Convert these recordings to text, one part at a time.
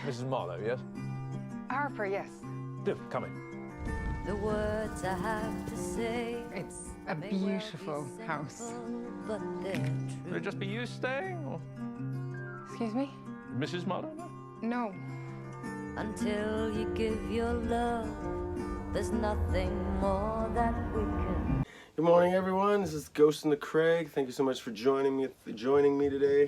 Mrs. Marlowe, yes? Harper, yes. Do, come in. The words I have to say. It's a beautiful house. But they're Would true. it just be you staying, or Excuse me? Mrs. Marlowe? No? No. Until you give your love, there's nothing more that we can. Good morning, everyone. This is Ghost in the Craig. Thank you so much for joining me today.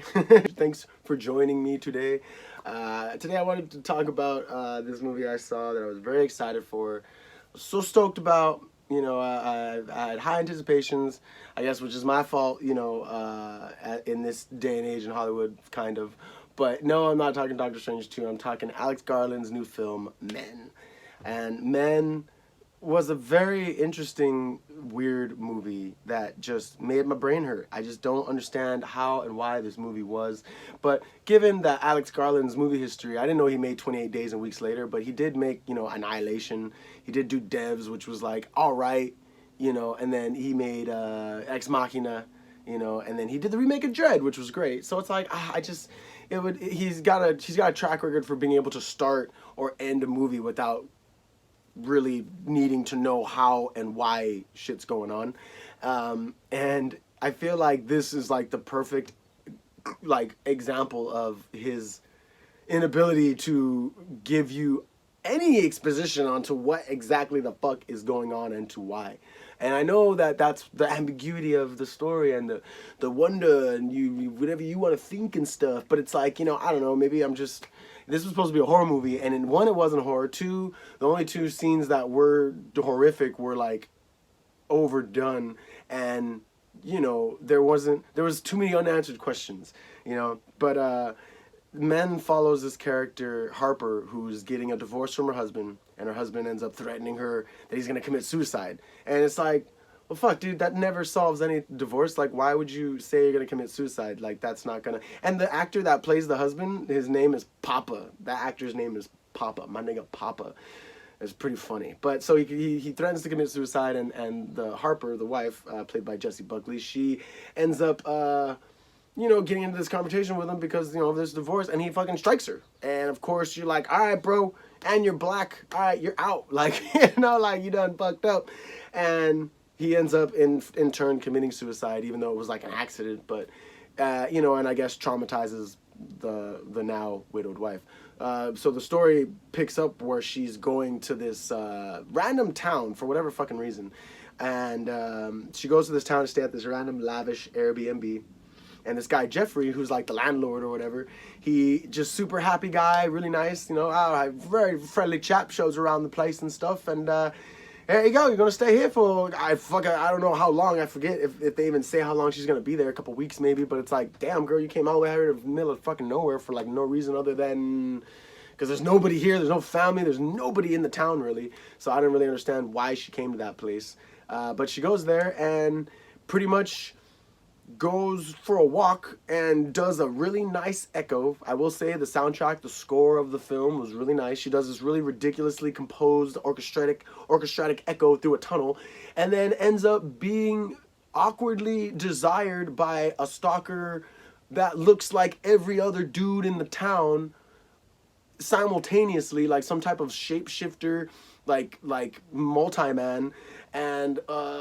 Thanks for joining me today. Today I wanted to talk about this movie I saw that I was very excited for. I was so stoked about. You know, I had high anticipations, I guess, which is my fault, you know, in this day and age in Hollywood, kind of. But no, I'm not talking Doctor Strange 2. I'm talking Alex Garland's new film, Men. And Men was a very interesting, weird movie that just made my brain hurt. I just don't understand how and why this movie was. But given that Alex Garland's movie history, I didn't know he made 28 Days and Weeks Later, but he did make, you know, Annihilation. He did do Devs, which was like, all right, you know, and then he made Ex Machina, you know, and then he did the remake of Dredd, which was great. So it's like, he's got a track record for being able to start or end a movie without really needing to know how and why shit's going on. And I feel like this is like the perfect like example of his inability to give you any exposition onto what exactly the fuck is going on and to why. And I know that that's the ambiguity of the story and the wonder and you whatever you want to think and stuff, but it's like, you know, I don't know, maybe this was supposed to be a horror movie, and in one, it wasn't horror. Two, the only two scenes that were horrific were like overdone, and you know, there was too many unanswered questions, you know. But Men follows this character Harper, who's getting a divorce from her husband, and her husband ends up threatening her that he's gonna commit suicide, and it's like, well, fuck, dude, that never solves any divorce. Like, why would you say you're gonna commit suicide? Like, that's not gonna. And the actor that plays the husband, his name is Papa. That actor's name is Papa. My nigga Papa. It's pretty funny. But so he threatens to commit suicide, and the Harper, the wife, played by Jessie Buckley, she ends up, you know, getting into this conversation with him because, you know, there's divorce, and he fucking strikes her. And of course, you're like, all right, bro, and you're black. All right, you're out. Like, you know, like, you done fucked up. And he ends up in turn committing suicide, even though it was like an accident, but you know, and I guess traumatizes the now widowed wife. So the story picks up where she's going to this random town for whatever fucking reason, and she goes to this town to stay at this random lavish Airbnb. And this guy Jeffrey, who's like the landlord or whatever, he just super happy guy, really nice, you know, very friendly chap, shows around the place and stuff, and there you go, you're gonna stay here for, I don't know how long, I forget if they even say how long she's gonna be there, a couple weeks maybe, but it's like, damn girl, you came all the way out here to the middle of fucking nowhere for like no reason other than, because there's nobody here, there's no family, there's nobody in the town really, so I didn't really understand why she came to that place, but she goes there and pretty much goes for a walk and does a really nice echo. I will say the soundtrack, the score of the film was really nice. She does this really ridiculously composed orchestratic echo through a tunnel, and then ends up being awkwardly desired by a stalker that looks like every other dude in the town simultaneously, like some type of shapeshifter, like multi-man and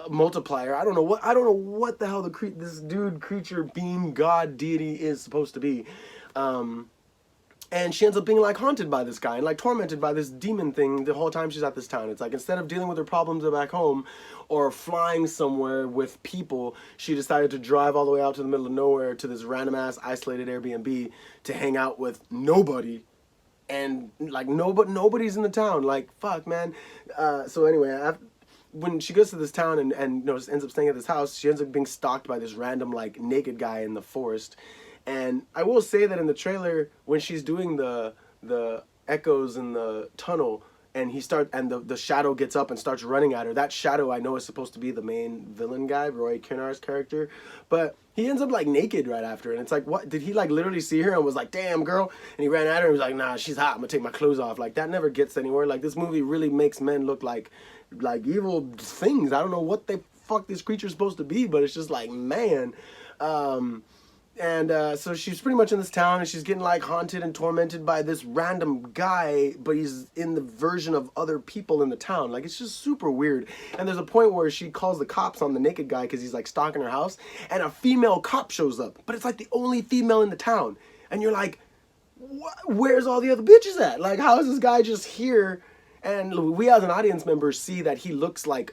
multiplier. I don't know what the hell this creature being god deity is supposed to be, and she ends up being like haunted by this guy and like tormented by this demon thing the whole time she's at this town. It's like, instead of dealing with her problems back home or flying somewhere with people, she decided to drive all the way out to the middle of nowhere to this random ass isolated Airbnb to hang out with nobody. And like nobody's in the town. Like, fuck, man. So anyway, when she goes to this town and you know, ends up staying at this house, she ends up being stalked by this random like naked guy in the forest. And I will say that in the trailer, when she's doing the echoes in the tunnel, and the shadow gets up and starts running at her. That shadow, I know, is supposed to be the main villain guy, Roy Kinnar's character, but he ends up like naked right after, and it's like, what, did he like literally see her and was like, damn girl, and he ran at her and was like, nah, she's hot, I'm gonna take my clothes off. Like, that never gets anywhere. Like, this movie really makes men look like evil things. I don't know what the fuck this creature's supposed to be, but it's just like, man. So she's pretty much in this town, and she's getting like haunted and tormented by this random guy, but he's in the version of other people in the town. Like, it's just super weird. And there's a point where she calls the cops on the naked guy because he's like stalking her house, and a female cop shows up, but it's like the only female in the town. And you're like, where's all the other bitches at? Like, how is this guy just here? And we as an audience member see that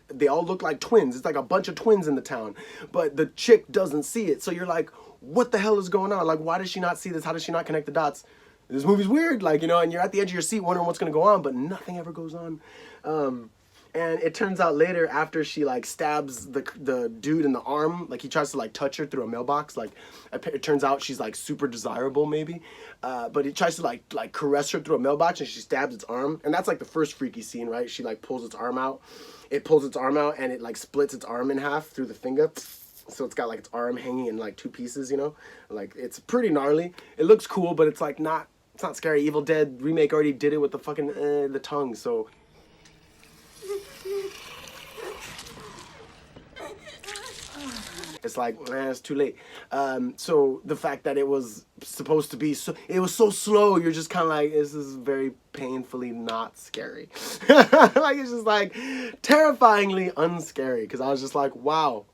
they all look like twins. It's like a bunch of twins in the town, but the chick doesn't see it. So you're like, what the hell is going on? Like, why does she not see this? How does she not connect the dots? This movie's weird, like, you know, and you're at the edge of your seat wondering what's going to go on, but nothing ever goes on. And it turns out later, after she like stabs the dude in the arm, like he tries to like touch her through a mailbox, like it turns out she's like super desirable maybe, but he tries to like caress her through a mailbox, and she stabs its arm, and that's like the first freaky scene, right? She like pulls its arm out, and it like splits its arm in half through the finger, so it's got like its arm hanging in like two pieces, you know, like it's pretty gnarly. It looks cool, but it's like it's not scary. Evil Dead remake already did it with the fucking the tongue, so. It's like, it's too late. So the fact that it was supposed to be it was so slow, you're just kind of like, this is very painfully not scary. Like, it's just like terrifyingly unscary, because I was just like, wow.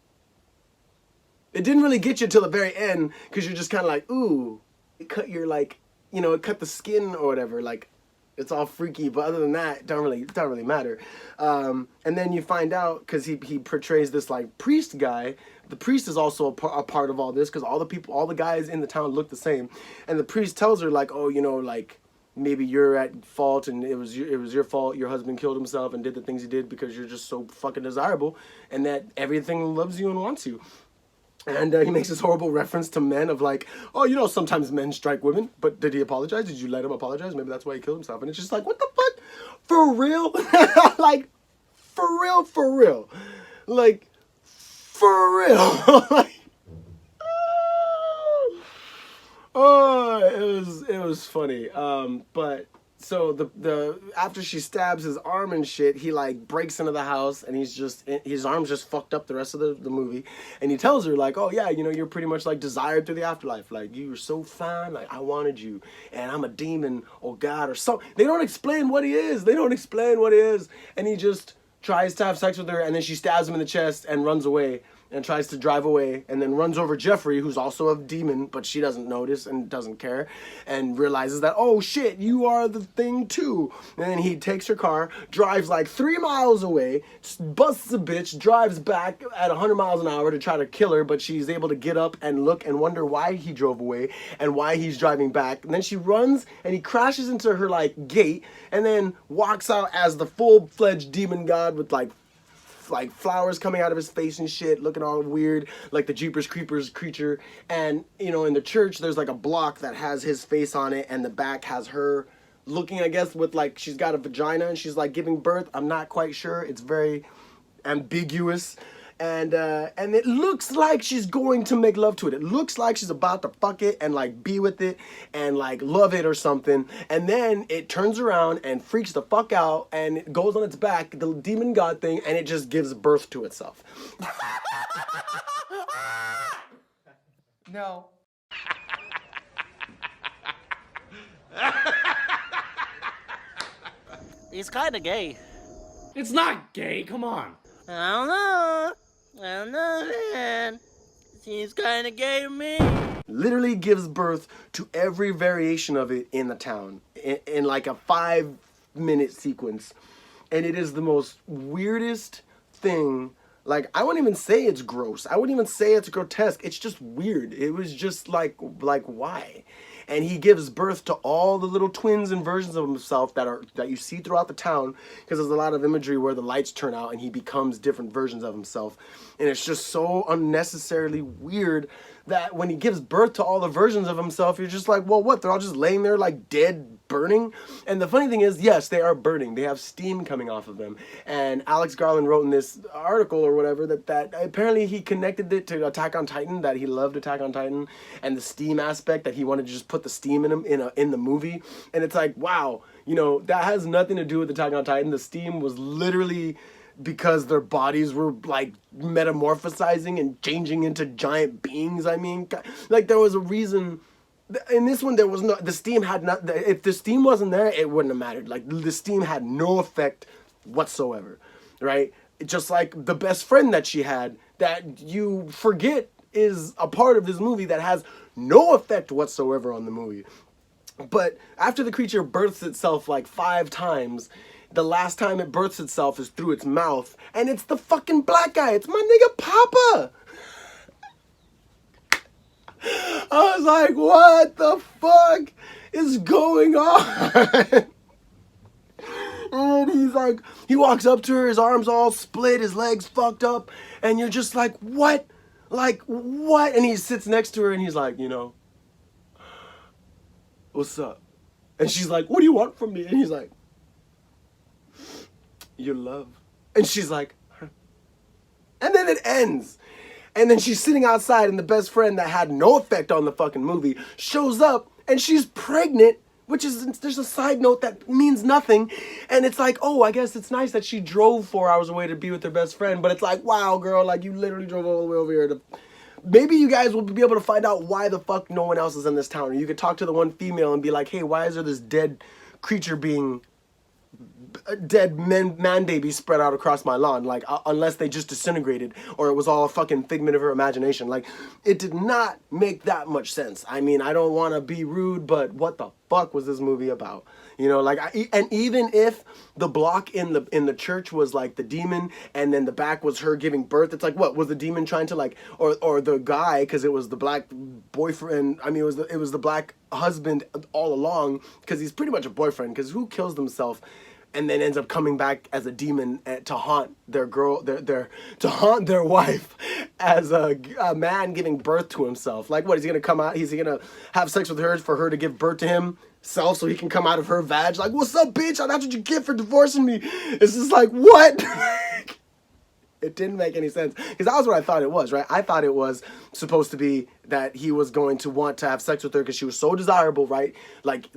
It didn't really get you till the very end, because you're just kind of like, ooh, it cut your, like, you know, it cut the skin or whatever, like, it's all freaky, but other than that, it don't really matter. And then you find out, because he portrays this like priest guy. The priest is also a part of all this, because all the guys in the town look the same. And the priest tells her like, oh, you know, like, maybe you're at fault, and it was your fault. Your husband killed himself and did the things he did because you're just so fucking desirable, and that everything loves you and wants you. And he makes this horrible reference to men of like, oh, you know, sometimes men strike women, but did he apologize? Did you let him apologize? Maybe that's why he killed himself. And it's just like, what the fuck? For real? Like, for real? Like, for real? Like, oh, it was funny. But so the after she stabs his arm and shit, he like breaks into the house, and his arm's just fucked up the rest of the movie. And he tells her like, oh yeah, you know, you're pretty much like desired through the afterlife. Like, you were so fine, like I wanted you, and I'm a demon or God or something. They don't explain what he is. And he just tries to have sex with her, and then she stabs him in the chest and runs away. And tries to drive away, and then runs over Jeffrey, who's also a demon, but she doesn't notice and doesn't care, and realizes that, oh shit, you are the thing too. And then he takes her car, drives like 3 miles away, busts a bitch, drives back at 100 miles an hour to try to kill her, but she's able to get up and look and wonder why he drove away and why he's driving back. And then she runs, and he crashes into her like gate, and then walks out as the full-fledged demon god with like flowers coming out of his face and shit, looking all weird, like the Jeepers Creepers creature. And, you know, in the church, there's like a block that has his face on it, and the back has her looking, I guess, with like, she's got a vagina, and she's like giving birth. I'm not quite sure. It's very ambiguous. And it looks like she's going to make love to it. It looks like she's about to fuck it and like be with it and like love it or something. And then it turns around and freaks the fuck out, and it goes on its back, the demon god thing, and it just gives birth to itself. No. He's kind of gay. It's not gay, come on. I don't know, man. Seems kind of gay to me. Literally gives birth to every variation of it in the town in like a 5-minute sequence. And it is the most weirdest thing. Like, I wouldn't even say it's gross. I wouldn't even say it's grotesque. It's just weird. It was just like why? And he gives birth to all the little twins and versions of himself that you see throughout the town, because there's a lot of imagery where the lights turn out and he becomes different versions of himself. And it's just so unnecessarily weird that when he gives birth to all the versions of himself, you're just like, well, what? They're all just laying there like dead, burning? And the funny thing is, yes, they are burning. They have steam coming off of them. And Alex Garland wrote in this article or whatever that apparently he connected it to Attack on Titan, that he loved Attack on Titan, and the steam aspect, that he wanted to just put the steam in him in the movie. And it's like, wow, you know, that has nothing to do with Attack on Titan. The steam was literally because their bodies were like metamorphosizing and changing into giant beings. I mean, like there was a reason. In this one, there was no, the steam had not, if the steam wasn't there, it wouldn't have mattered. Like, the steam had no effect whatsoever, right? Just like the best friend that she had, that you forget is a part of this movie that has no effect whatsoever on the movie. But after the creature births itself like 5 times, the last time it births itself is through its mouth, and it's the fucking black guy. It's my nigga Papa. I was like, what the fuck is going on? And he's like, he walks up to her, his arms all split, his legs fucked up, and you're just like, what? Like, what? And he sits next to her and he's like, you know, what's up? And she's like, what do you want from me? And he's like, your love. And she's like, huh. And then it ends. And then she's sitting outside, and the best friend that had no effect on the fucking movie shows up, and she's pregnant, which is, there's a side note that means nothing. And it's like, oh, I guess it's nice that she drove 4 hours away to be with her best friend. But it's like, wow, girl, like, you literally drove all the way over here to... Maybe you guys will be able to find out why the fuck no one else is in this town. Or you could talk to the one female and be like, hey, why is there this dead creature being... dead man baby spread out across my lawn, like, unless they just disintegrated or it was all a fucking figment of her imagination. Like, it did not make that much sense. I mean, I don't want to be rude, but what the fuck was this movie about? You know, like, and even if the block in the church was like the demon, and then the back was her giving birth, it's like, what was the demon trying to, like, or the guy, because it was the black boyfriend. I mean, it was the black husband all along, because he's pretty much a boyfriend, because who kills themselves and then ends up coming back as a demon to haunt their girl, to haunt their wife as a man giving birth to himself? Like, what, is he gonna come out? Is he gonna have sex with her for her to give birth to himself so he can come out of her vag? Like, what's up, bitch? That's what you get for divorcing me. It's just like, what? It didn't make any sense, because that was what I thought it was, right? I thought it was supposed to be that he was going to want to have sex with her because she was so desirable, right? Like,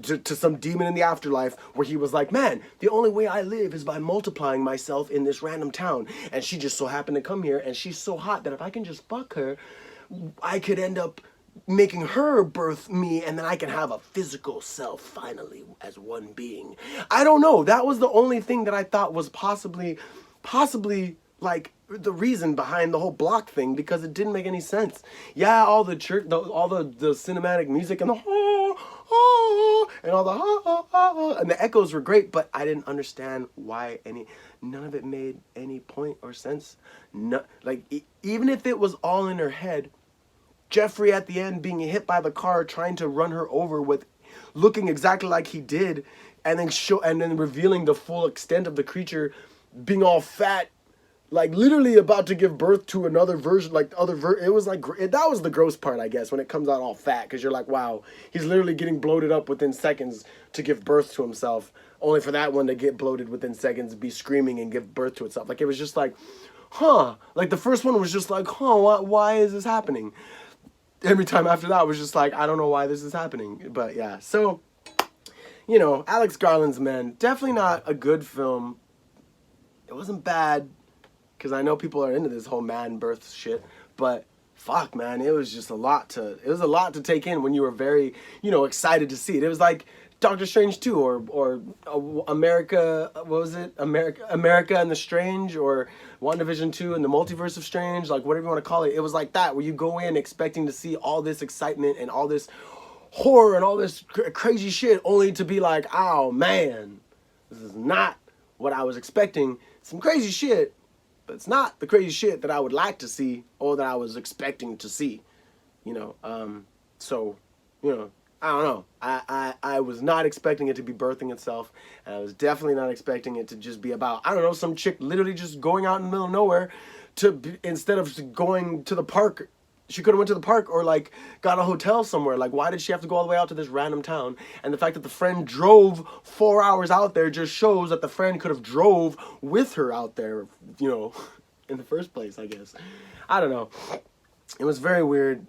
to some demon in the afterlife, where he was like, man, the only way I live is by multiplying myself in this random town. And she just so happened to come here, and she's so hot that if I can just fuck her, I could end up making her birth me, and then I can have a physical self finally as one being. I don't know. That was the only thing that I thought was possibly like the reason behind the whole block thing, because it didn't make any sense. Yeah, all the church, all the cinematic music and the and all the and the echoes were great, but I didn't understand why none of it made any point or sense. No, like, even if it was all in her head, Jeffrey at the end being hit by the car, trying to run her over with looking exactly like he did, and then revealing the full extent of the creature being all fat, like literally about to give birth to another version, like it was like, that was the gross part, I guess, when it comes out all fat, because you're like, wow, he's literally getting bloated up within seconds to give birth to himself, only for that one to get bloated within seconds, be screaming and give birth to itself. Like, it was just like, huh, like the first one was just like, huh, why is this happening? Every time after that was just like, I don't know why this is happening. But yeah, so, you know, Alex Garland's Men, definitely not a good film. It wasn't bad, because I know people are into this whole man birth shit, but fuck, man, it was just a lot to take in when you were very, you know, excited to see it. It was like Doctor Strange 2 or America, what was it? America and the Strange, or WandaVision 2 and the Multiverse of Strange, like whatever you want to call it. It was like that, where you go in expecting to see all this excitement and all this horror and all this crazy shit, only to be like, oh man, this is not what I was expecting. Some crazy shit, but it's not the crazy shit that I would like to see or that I was expecting to see, you know. So, you know, I don't know. I was not expecting it to be birthing itself, and I was definitely not expecting it to just be about, I don't know, some chick literally just going out in the middle of nowhere instead of going to the park. She could have went to the park or like got a hotel somewhere. Like, why did she have to go all the way out to this random town? And the fact that the friend drove 4 hours out there just shows that the friend could have drove with her out there, you know, in the first place, I guess. I don't know. It was very weird.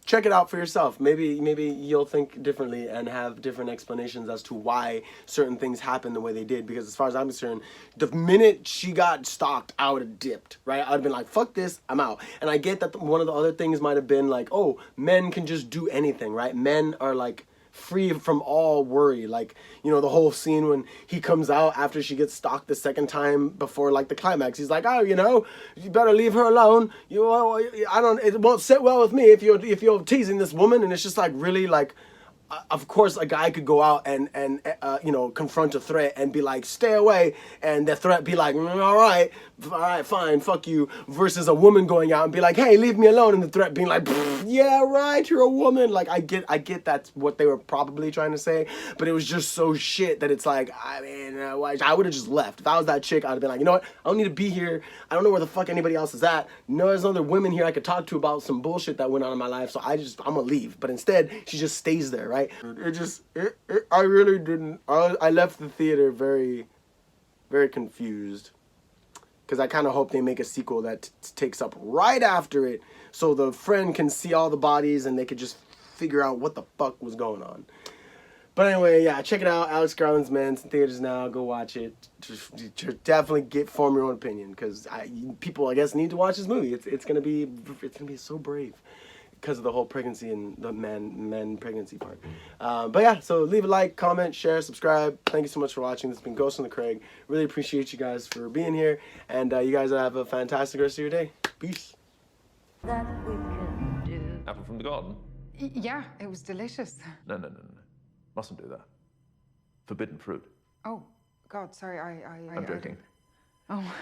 check it out for yourself. Maybe you'll think differently and have different explanations as to why certain things happen the way they did. Because as far as I'm concerned, the minute she got stalked, I would have dipped, right? I'd have been like, fuck this, I'm out. And I get that one of the other things might have been like, oh, men can just do anything, right? Men are like free from all worry. Like, you know, the whole scene when he comes out after she gets stalked the second time before like the climax, he's like, oh, you know, you better leave her alone. It won't sit well with me if you're teasing this woman. And it's just like, really, like, of course a guy could go out and you know, confront a threat and be like, stay away, and the threat be like, all right, fine, fuck you, versus a woman going out and be like, hey, leave me alone, and the threat being like, yeah, right, you're a woman. Like, I get that's what they were probably trying to say, but it was just so shit that it's like, I mean, I would have just left. If I was that chick, I'd have been like, you know what, I don't need to be here. I don't know where the fuck anybody else is at. No, there's other women here I could talk to about some bullshit that went on in my life, so I'm gonna leave. But instead, she just stays there, right? I really didn't. I left the theater very, very confused, because I kind of hope they make a sequel that takes up right after it, so the friend can see all the bodies and they could just figure out what the fuck was going on. But anyway, yeah, check it out. Alex Garland's Men. It's in theaters now. Go watch it. Just definitely form your own opinion, because people, I guess, need to watch this movie. It's gonna be so brave, because of the whole pregnancy and the men pregnancy part. But yeah, so leave a like, comment, share, subscribe. Thank you so much for watching. This has been Ghost on the Craig. Really appreciate you guys for being here, and you guys have a fantastic rest of your day. Peace. That we can do. Apple from the garden? Yeah, it was delicious. No. Mustn't do that. Forbidden fruit. Oh, God, sorry, I'm joking. Oh.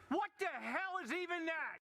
What the hell is even that?